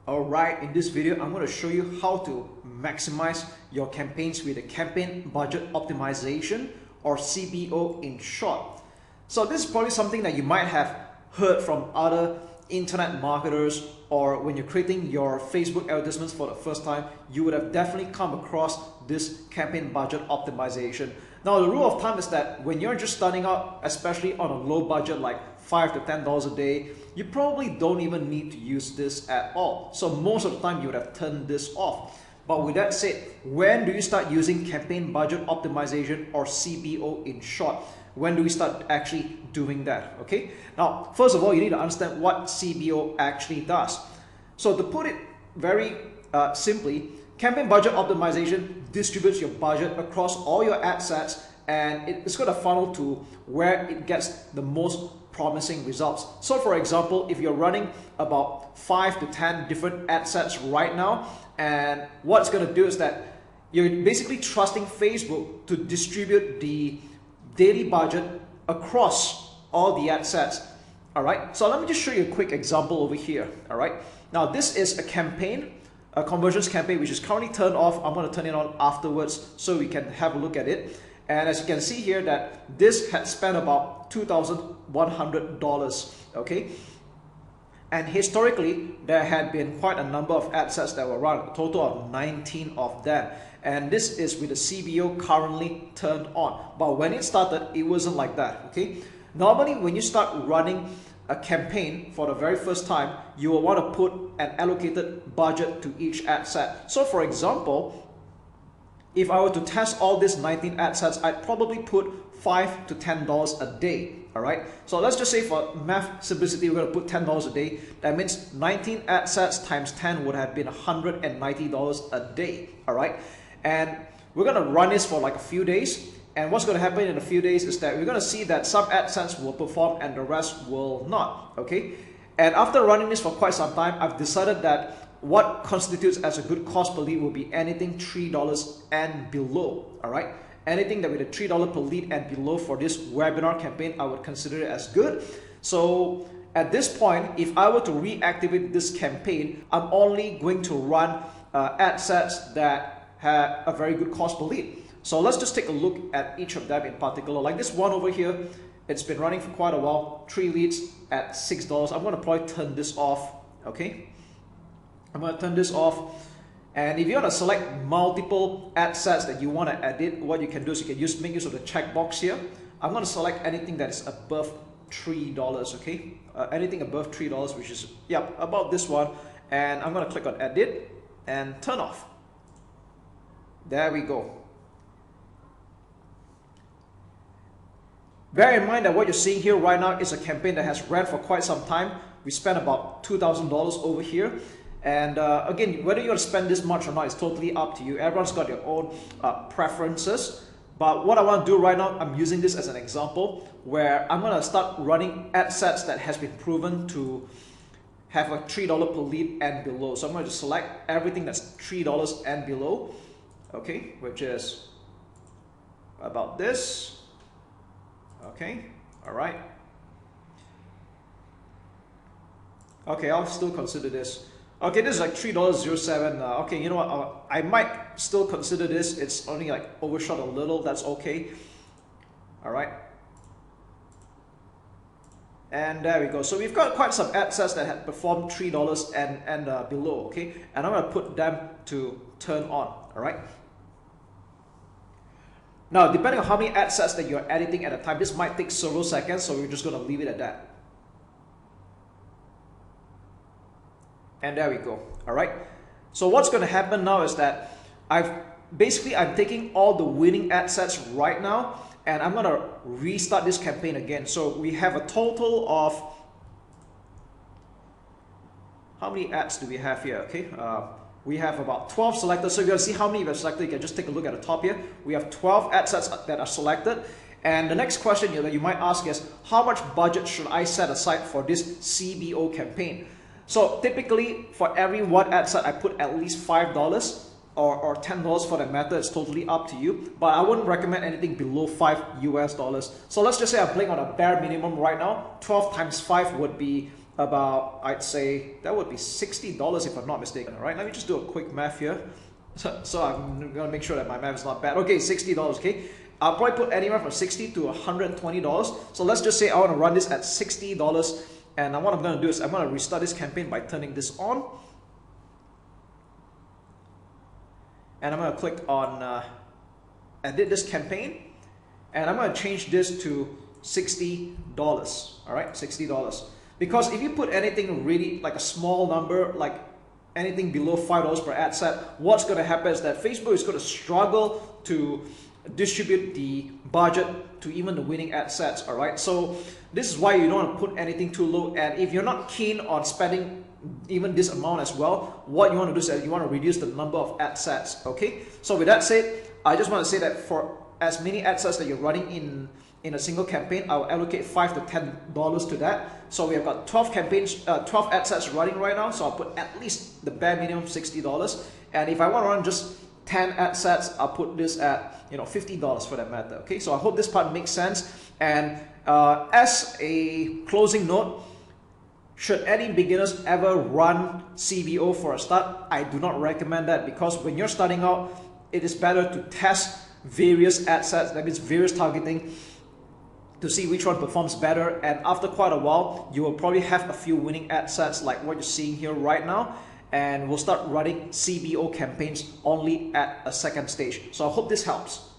Alright, in this video, I'm going to show you how to maximize your campaigns with a campaign budget optimization, or CBO in short. So this is probably something that you might have heard from other internet marketers, or when you're creating your Facebook advertisements for the first time, you would have definitely come across this campaign budget optimization. Now, the rule of thumb is that when you're just starting out, especially on a low budget like $5 to $10 a day, you probably don't even need to use this at all. So most of the time you would have turned this off. But with that said, when do you start using campaign budget optimization, or CBO in short? When do we start actually doing that? Okay. Now, first of all, you need to understand what CBO actually does. So to put it very simply, campaign budget optimization distributes your budget across all your ad sets, and it's going to funnel to where it gets the most promising results. So for example, if you're running about 5 to 10 different ad sets right now, and what it's going to do is that you're basically trusting Facebook to distribute the daily budget across all the ad sets. All right, so let me just show you a quick example over here. All right, now this is a campaign, a conversions campaign, which is currently turned off. I'm going to turn it on afterwards so we can have a look at it. And as you can see here, that this had spent about $2,100, okay? And historically, there had been quite a number of ad sets that were run, a total of 19 of them. And this is with the CBO currently turned on. But when it started, it wasn't like that, okay? Normally, when you start running a campaign for the very first time, you will want to put an allocated budget to each ad set. So for example, if I were to test all these 19 ad sets, I'd probably put $5 to $10 a day. All right. So let's just say for math simplicity, we're going to put $10 a day. That means 19 ad sets times 10 would have been $190 a day. All right. And we're going to run this for like a few days. And what's going to happen in a few days is that we're going to see that some ad sets will perform and the rest will not. Okay. And after running this for quite some time, I've decided that what constitutes as a good cost per lead will be anything $3 and below. All right. Anything that with a $3 per lead and below for this webinar campaign, I would consider it as good. So at this point, if I were to reactivate this campaign, I'm only going to run ad sets that have a very good cost per lead. So let's just take a look at each of them in particular. Like this one over here, it's been running for quite a while, 3 leads at $6. I'm going to probably turn this off. Okay. I'm going to turn this off. And if you want to select multiple ad sets that you want to edit, what you can do is you can make use of the checkbox here. I'm going to select anything that is above $3, okay? Anything above $3, which is, yeah, about this one. And I'm going to click on edit and turn off. There we go. Bear in mind that what you're seeing here right now is a campaign that has ran for quite some time. We spent about $2,000 over here. And again, whether you want to spend this much or not is totally up to you. Everyone's got their own preferences. But what I want to do right now, I'm using this as an example where I'm going to start running ad sets that has been proven to have a $3 per lead and below. So I'm going to select everything that's $3 and below, okay, which is about this. Okay, all right. Okay, I'll still consider this. Okay, this is like $3.07. Okay, you know what? I might still consider this. It's only like overshot a little. That's okay. All right. And there we go. So we've got quite some ad sets that have performed $3 and below. Okay, and I'm going to put them to turn on. All right. Now, depending on how many ad sets that you're editing at a time, this might take several seconds. So we're just going to leave it at that. And there we go. All right. So what's going to happen now is that I'm taking all the winning ad sets right now, and I'm going to restart this campaign again. So we have a total of, how many ads do we have here? Okay. We have about 12 selected. So if you want to see how many we have selected, you can just take a look at the top here. We have 12 ad sets that are selected. And the next question that you might ask is, how much budget should I set aside for this CBO campaign? So typically for every one ad set, I put at least $5 or $10 for that matter. It's totally up to you, but I wouldn't recommend anything below $5 US. So let's just say I'm playing on a bare minimum right now. 12 times 5 would be about, I'd say that would be $60 if I'm not mistaken. All right, let me just do a quick math here. So I'm gonna make sure that my math is not bad. Okay, $60. Okay, I'll probably put anywhere from $60 to $120. So let's just say I want to run this at $60, and what I'm gonna do is I'm gonna restart this campaign by turning this on, and I'm gonna click on edit this campaign, and I'm gonna change this to $60. All right, $60. Because if you put anything really like a small number, like anything below $5 per ad set, what's going to happen is that Facebook is going to struggle to distribute the budget to even the winning ad sets. All right, so this is why you don't want to put anything too low. And if you're not keen on spending even this amount as well, what you want to do is that you want to reduce the number of ad sets. Okay, so with that said, I just want to say that for as many ad sets that you're running in a single campaign, I'll allocate $5 to $10 to that. So we have got 12 campaigns, 12 ad sets running right now. So I'll put at least the bare minimum $60. And if I want to run just 10 ad sets, I'll put this at $50 for that matter. Okay, so I hope this part makes sense. And as a closing note, should any beginners ever run CBO for a start? I do not recommend that, because when you're starting out, it is better to test various ad sets, that means various targeting, to see which one performs better. And after quite a while, you will probably have a few winning ad sets like what you're seeing here right now, and we'll start running CBO campaigns only at a second stage. So I hope this helps.